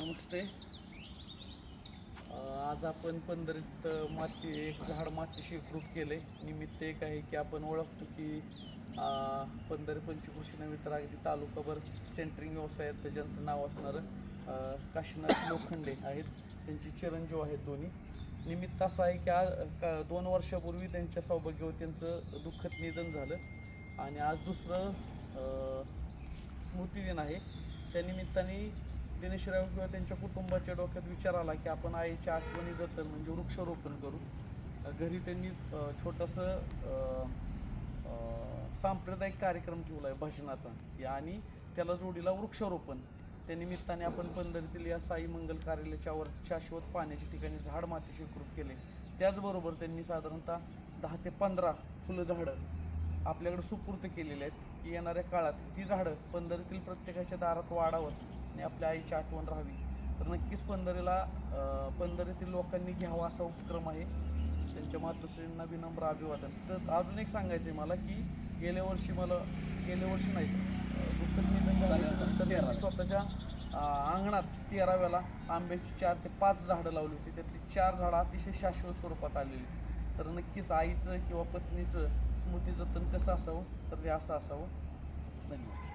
नमस्ते. आज आपण पंढरीत एक झाड मातीशी एकरूप केले. निमित्त एक आहे की आपण ओळखतो की पंढरी पंचकृषी नव्हे तर अगदी तालुकाभर सेंटरिंग व्यवसायात ज्यांचं नाव असणारं काशीनाथ लोखंडे आहेत. त्यांची चिरंजीव आहेत दोन्ही. निमित्त असं आहे की आज 2 वर्षापूर्वी त्यांच्या सौभाग्यवतींचं दुःखद निधन झालं आणि आज दुसरं स्मृतिदिन आहे. त्यानिमित्ताने दिनेशराव किंवा त्यांच्या कुटुंबाच्या डोक्यात विचार आला की आपण आईच्या आठवणी जतन म्हणजे वृक्षारोपण करू. घरी त्यांनी छोटंसं सांप्रदायिक कार्यक्रम ठेवला आहे भजनाचा आणि त्याला जोडीला वृक्षारोपण. त्यानिमित्ताने आपण पंढरीतील या साई मंगल कार्यालयाच्यावर शाश्वत पाण्याच्या ठिकाणी झाड मातीशी एकरूप केले. त्याचबरोबर त्यांनी साधारणतः 10 ते 15 फुलं झाडं आपल्याकडे सुपूर्द केलेले आहेत की येणाऱ्या काळात ती झाडं पंढरीतील प्रत्येकाच्या दारात वाढावत आणि आपल्या आईची आठवण राहावी. तर नक्कीच पंढरीतील लोकांनी घ्यावा असा उपक्रम आहे. त्यांच्या मातोश्रींना विनम्र अभिवादन. तर अजून एक सांगायचं आहे मला की गेल्या वर्षी नाही दुःखद निधन झाल्यानंतर स्वतःच्या अंगणात 13व्याला आंब्याची 4 ते 5 झाडं लावली होती. त्यातली 4 झाडं अतिशय शाश्वत स्वरूपात आलेली. तर नक्कीच आईचं किंवा पत्नीचं स्मृती जतन कसं असावं तर ते असं असावं. धन्यवाद.